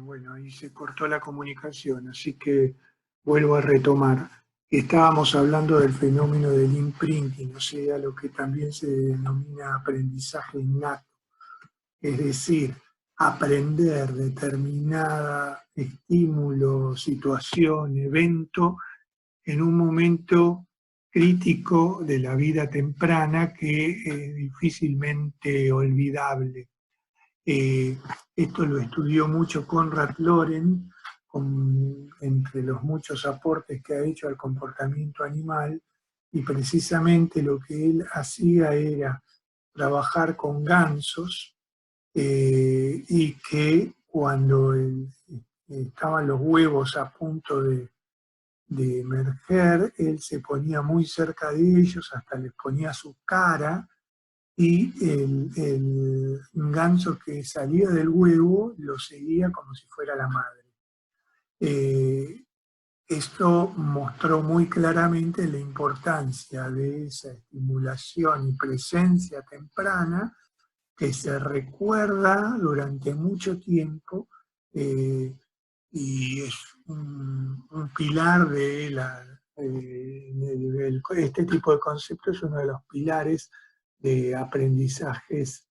Bueno, ahí se cortó la comunicación, así que vuelvo a retomar. Estábamos hablando del fenómeno del imprinting, o sea, lo que también se denomina aprendizaje innato, es decir, aprender determinada estímulo, situación, evento en un momento crítico de la vida temprana que es difícilmente olvidable. Eh, Esto lo estudió mucho Konrad Lorenz, entre los muchos aportes que ha hecho al comportamiento animal, y precisamente lo que él hacía era trabajar con gansos y que cuando estaban los huevos a punto de emerger, él se ponía muy cerca de ellos, hasta les ponía su cara, y el ganso que salía del huevo lo seguía como si fuera la madre. Eh, Esto mostró muy claramente la importancia de esa estimulación y presencia temprana que se recuerda durante mucho tiempo, eh, y es un pilar de este tipo de conceptos, es uno de los pilares de aprendizajes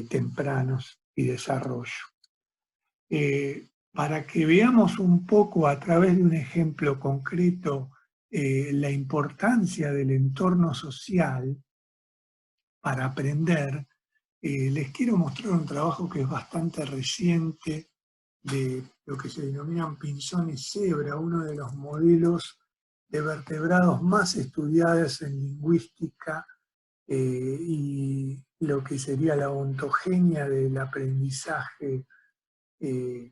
tempranos y desarrollo. Para que veamos un poco a través de un ejemplo concreto la importancia del entorno social para aprender, les quiero mostrar un trabajo que es bastante reciente de lo que se denominan pinzones cebra, uno de los modelos de vertebrados más estudiados en lingüística y lo que sería la ontogenia del aprendizaje de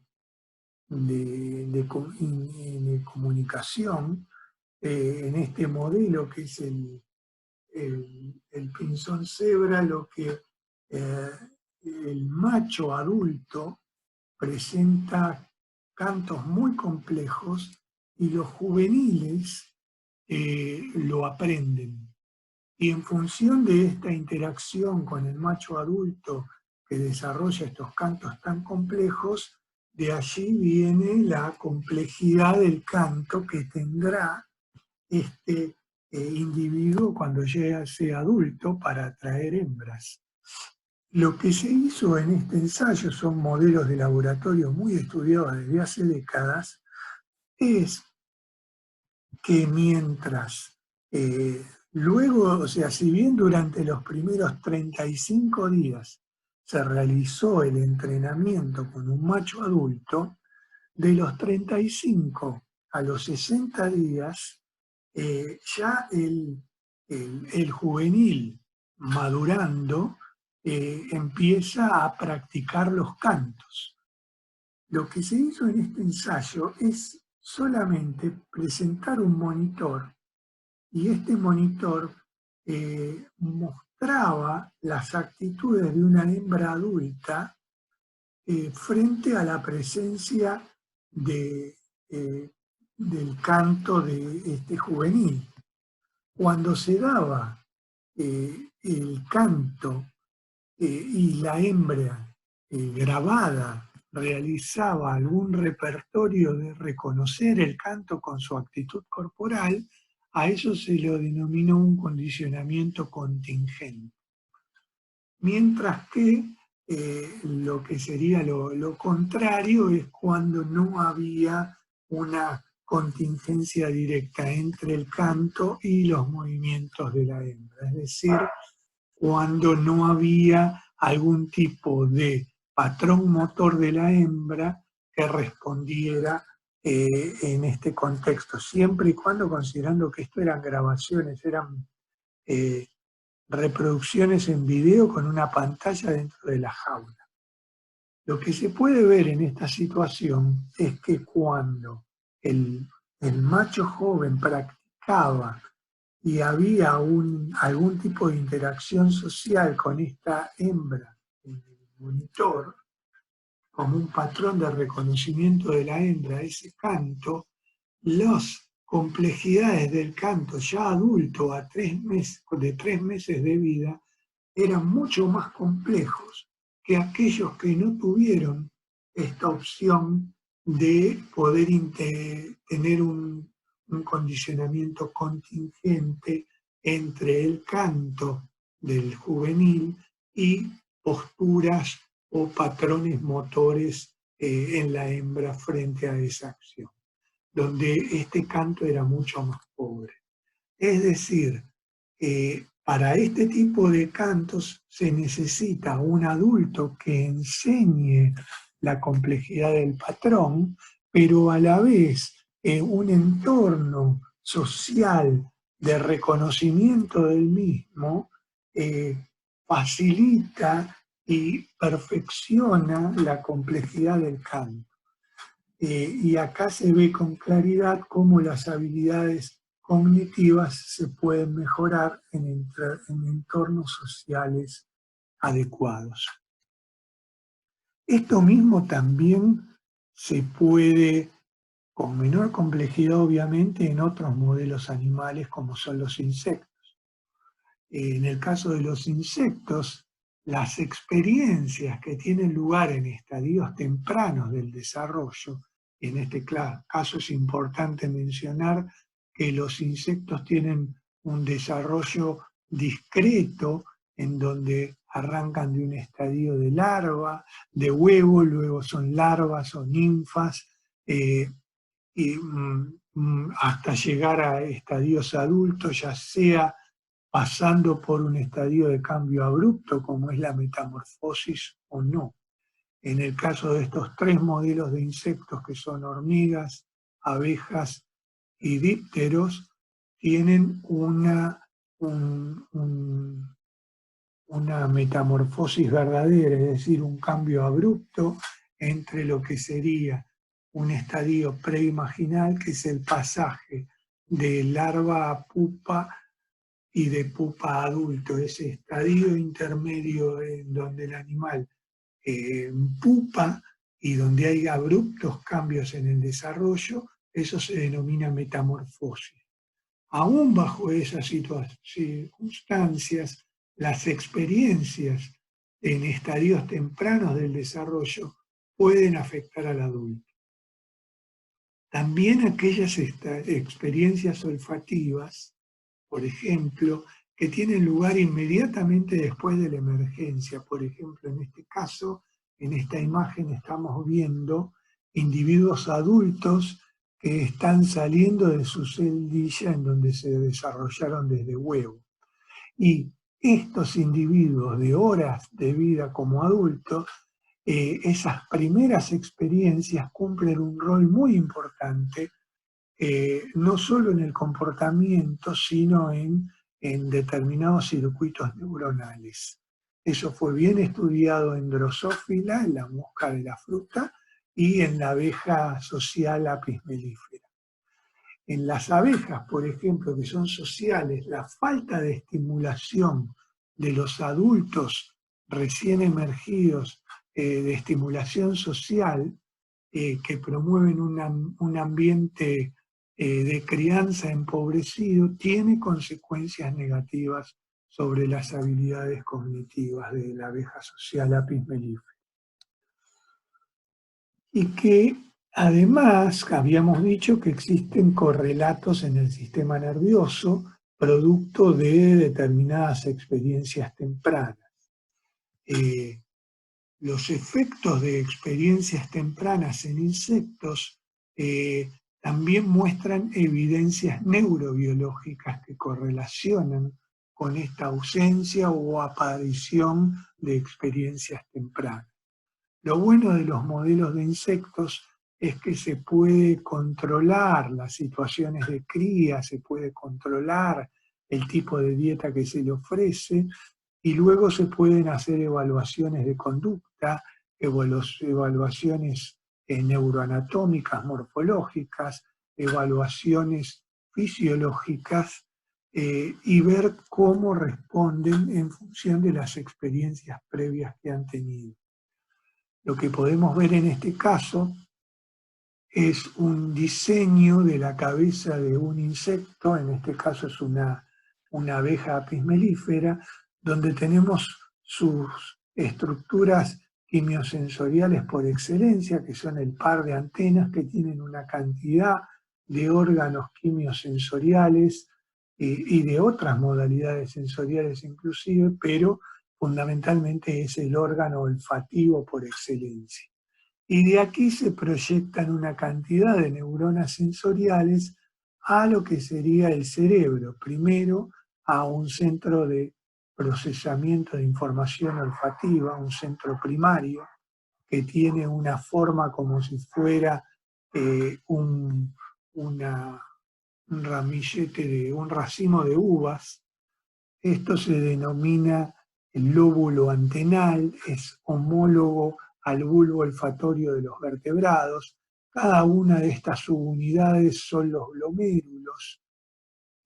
comunicación. En este modelo que es el pinzón cebra, lo que el macho adulto presenta cantos muy complejos y los juveniles lo aprenden. Y en función de esta interacción con el macho adulto que desarrolla estos cantos tan complejos, de allí viene la complejidad del canto que tendrá este individuo cuando llegue a ser adulto para atraer hembras. Lo que se hizo en este ensayo, son modelos de laboratorio muy estudiados desde hace décadas, es que mientras luego, o sea, si bien durante los primeros 35 días se realizó el entrenamiento con un macho adulto, de los 35 a los 60 días, ya el juvenil madurando empieza a practicar los cantos. Lo que se hizo en este ensayo es solamente presentar un monitor, y este monitor mostraba las actitudes de una hembra adulta frente a la presencia de, del canto de este juvenil. Cuando se daba el canto y la hembra grabada realizaba algún repertorio de reconocer el canto con su actitud corporal, a eso se lo denominó un condicionamiento contingente. Mientras que lo que sería lo contrario es cuando no había una contingencia directa entre el canto y los movimientos de la hembra, es decir, cuando no había algún tipo de patrón motor de la hembra que respondiera en este contexto, siempre y cuando considerando que esto eran grabaciones, eran reproducciones en video con una pantalla dentro de la jaula. Lo que se puede ver en esta situación es que cuando el macho joven practicaba y había algún tipo de interacción social con esta hembra en el monitor, como un patrón de reconocimiento de la hembra, ese canto, las complejidades del canto ya adulto a 3 meses, de 3 meses de vida, eran mucho más complejos que aquellos que no tuvieron esta opción de poder tener un condicionamiento contingente entre el canto del juvenil y posturas o patrones motores en la hembra frente a esa acción, donde este canto era mucho más pobre. Es decir, para este tipo de cantos se necesita un adulto que enseñe la complejidad del patrón, pero a la vez un entorno social de reconocimiento del mismo facilita y perfecciona la complejidad del canto. Y acá se ve con claridad cómo las habilidades cognitivas se pueden mejorar en entornos sociales adecuados. Esto mismo también se puede, con menor complejidad obviamente, en otros modelos animales como son los insectos. En el caso de los insectos, las experiencias que tienen lugar en estadios tempranos del desarrollo, y en este caso es importante mencionar que los insectos tienen un desarrollo discreto en donde arrancan de un estadio de larva, de huevo, luego son larvas o ninfas, hasta llegar a estadios adultos, ya sea pasando por un estadio de cambio abrupto como es la metamorfosis o no. En el caso de estos tres modelos de insectos que son hormigas, abejas y dípteros, tienen una metamorfosis verdadera, es decir, un cambio abrupto entre lo que sería un estadio preimaginal, que es el pasaje de larva a pupa y de pupa a adulto, ese estadio intermedio en donde el animal pupa y donde hay abruptos cambios en el desarrollo, eso se denomina metamorfosis. Aún bajo esas circunstancias, las experiencias en estadios tempranos del desarrollo pueden afectar al adulto. También aquellas experiencias olfativas, por ejemplo, que tienen lugar inmediatamente después de la emergencia. Por ejemplo, en este caso, en esta imagen estamos viendo individuos adultos que están saliendo de su celdilla en donde se desarrollaron desde huevo. Y estos individuos de horas de vida como adultos, esas primeras experiencias cumplen un rol muy importante, no solo en el comportamiento, sino en determinados circuitos neuronales. Eso fue bien estudiado en Drosophila, en la mosca de la fruta, y en la abeja social Apis mellifera. En las abejas, por ejemplo, que son sociales, la falta de estimulación de los adultos recién emergidos, de estimulación social, que promueven un ambiente de crianza empobrecido, tiene consecuencias negativas sobre las habilidades cognitivas de la abeja social Apis mellifera. Y que además habíamos dicho que existen correlatos en el sistema nervioso producto de determinadas experiencias tempranas. Los efectos de experiencias tempranas en insectos también muestran evidencias neurobiológicas que correlacionan con esta ausencia o aparición de experiencias tempranas. Lo bueno de los modelos de insectos es que se puede controlar las situaciones de cría, se puede controlar el tipo de dieta que se le ofrece, y luego se pueden hacer evaluaciones de conducta, evaluaciones neuroanatómicas, morfológicas, evaluaciones fisiológicas, y ver cómo responden en función de las experiencias previas que han tenido. Lo que podemos ver en este caso es un diseño de la cabeza de un insecto, en este caso es una abeja Apis mellifera, donde tenemos sus estructuras quimiosensoriales por excelencia, que son el par de antenas que tienen una cantidad de órganos quimiosensoriales y de otras modalidades sensoriales inclusive, pero fundamentalmente es el órgano olfativo por excelencia. Y de aquí se proyectan una cantidad de neuronas sensoriales a lo que sería el cerebro. Primero a un centro de procesamiento de información olfativa, un centro primario, que tiene una forma como si fuera un ramillete un racimo de uvas. Esto se denomina el lóbulo antenal, es homólogo al bulbo olfatorio de los vertebrados. Cada una de estas subunidades son los glomérulos,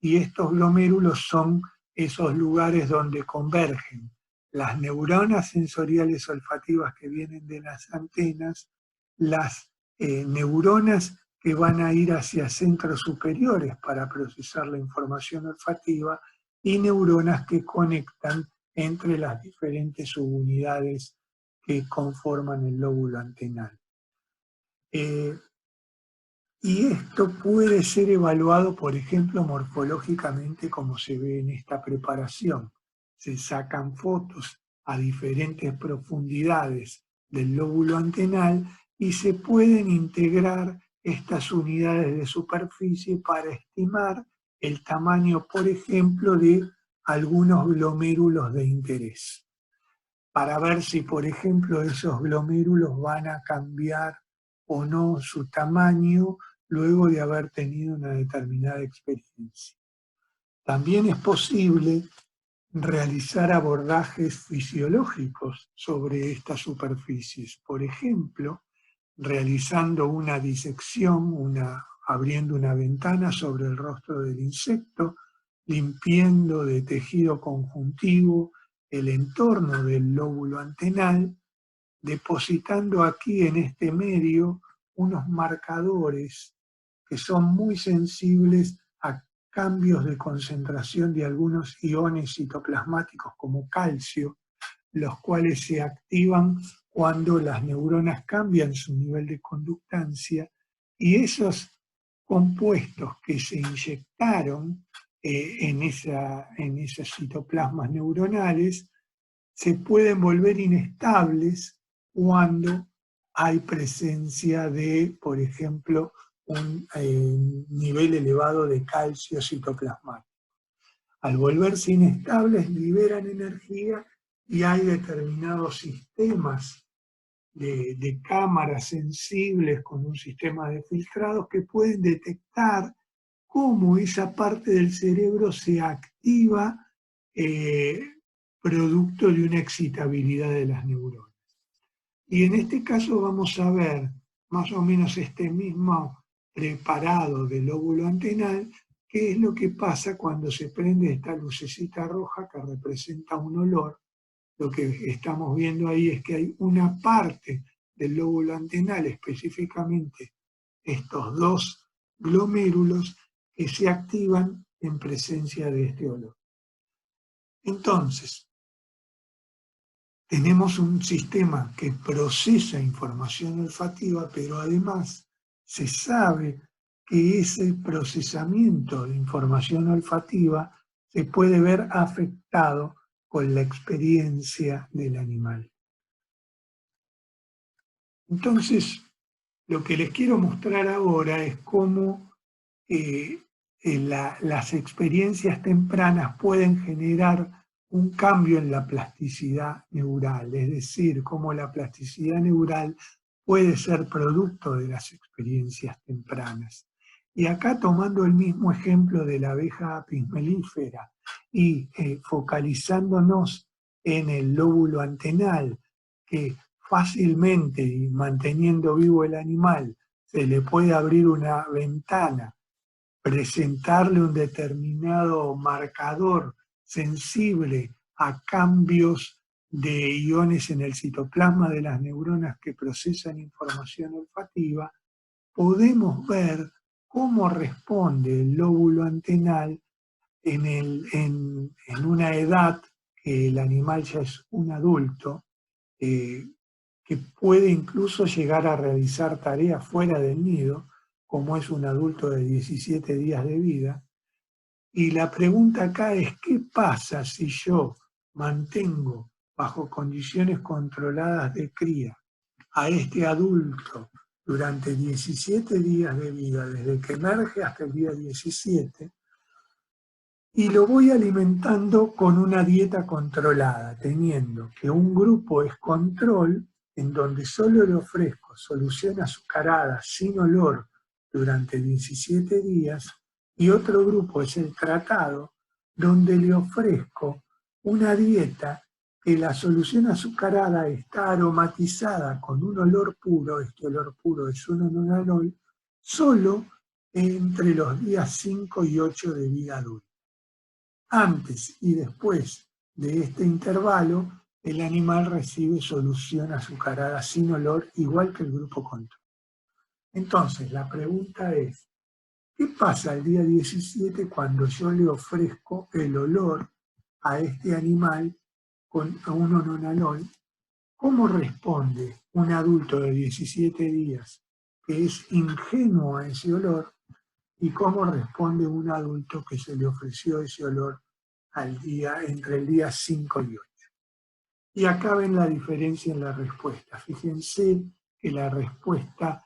y estos glomérulos son esos lugares donde convergen las neuronas sensoriales olfativas que vienen de las antenas, las neuronas que van a ir hacia centros superiores para procesar la información olfativa y neuronas que conectan entre las diferentes subunidades que conforman el lóbulo antenal. Y esto puede ser evaluado, por ejemplo, morfológicamente, como se ve en esta preparación. Se sacan fotos a diferentes profundidades del lóbulo antenal y se pueden integrar estas unidades de superficie para estimar el tamaño, por ejemplo, de algunos glomérulos de interés, para ver si, por ejemplo, esos glomérulos van a cambiar o no su tamaño luego de haber tenido una determinada experiencia. También es posible realizar abordajes fisiológicos sobre estas superficies. Por ejemplo, realizando una disección, abriendo una ventana sobre el rostro del insecto, limpiando de tejido conjuntivo el entorno del lóbulo antenal, depositando aquí en este medio unos marcadores que son muy sensibles a cambios de concentración de algunos iones citoplasmáticos como calcio, los cuales se activan cuando las neuronas cambian su nivel de conductancia, y esos compuestos que se inyectaron en esos citoplasmas neuronales se pueden volver inestables cuando hay presencia de, por ejemplo, un nivel elevado de calcio citoplasmático. Al volverse inestables liberan energía y hay determinados sistemas de cámaras sensibles con un sistema de filtrados que pueden detectar cómo esa parte del cerebro se activa producto de una excitabilidad de las neuronas. Y en este caso vamos a ver más o menos este mismo preparado del lóbulo antenal, qué es lo que pasa cuando se prende esta lucecita roja que representa un olor. Lo que estamos viendo ahí es que hay una parte del lóbulo antenal, específicamente estos dos glomérulos, que se activan en presencia de este olor. Entonces, tenemos un sistema que procesa información olfativa, pero además se sabe que ese procesamiento de información olfativa se puede ver afectado con la experiencia del animal. Entonces, lo que les quiero mostrar ahora es cómo las experiencias tempranas pueden generar un cambio en la plasticidad neural, es decir, cómo la plasticidad neural puede ser producto de las experiencias tempranas. Y acá, tomando el mismo ejemplo de la abeja apis mellifera y focalizándonos en el lóbulo antenal, que fácilmente y manteniendo vivo el animal se le puede abrir una ventana, presentarle un determinado marcador sensible a cambios de iones en el citoplasma de las neuronas que procesan información olfativa, podemos ver cómo responde el lóbulo antenal en una edad que el animal ya es un adulto, que puede incluso llegar a realizar tareas fuera del nido, como es un adulto de 17 días de vida. Y la pregunta acá es, ¿qué pasa si yo mantengo bajo condiciones controladas de cría a este adulto durante 17 días de vida, desde que emerge hasta el día 17, y lo voy alimentando con una dieta controlada, teniendo que un grupo es control, en donde solo le ofrezco solución azucarada sin olor durante 17 días, y otro grupo es el tratado, donde le ofrezco una dieta que la solución azucarada está aromatizada con un olor puro, este olor puro es un nonanol, solo entre los días 5 y 8 de vida adulta. Antes y después de este intervalo, el animal recibe solución azucarada sin olor, igual que el grupo control. Entonces, la pregunta es, ¿qué pasa el día 17 cuando yo le ofrezco el olor a este animal con un nonanol? ¿Cómo responde un adulto de 17 días que es ingenuo a ese olor? ¿Y cómo responde un adulto que se le ofreció ese olor entre el día 5 y 8? Y acá ven la diferencia en la respuesta. Fíjense que la respuesta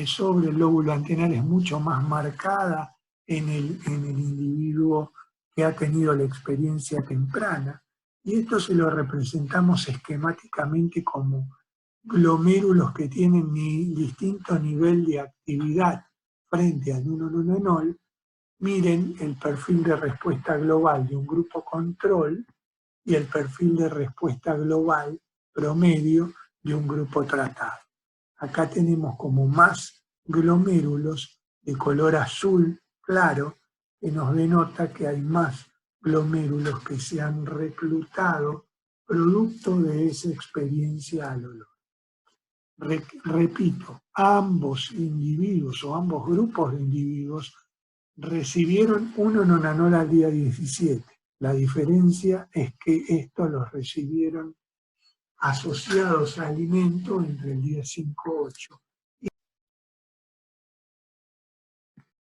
sobre el lóbulo antenal es mucho más marcada en el individuo que ha tenido la experiencia temprana, y esto se lo representamos esquemáticamente como glomérulos que tienen distinto nivel de actividad frente al nonanol. Miren el perfil de respuesta global de un grupo control y el perfil de respuesta global promedio de un grupo tratado. Acá tenemos como más glomérulos de color azul claro, que nos denota que hay más glomérulos que se han reclutado producto de esa experiencia al olor. Repito, ambos individuos o ambos grupos de individuos recibieron un nonanol al día 17. La diferencia es que estos los recibieron asociados a alimento entre el día 5 y 8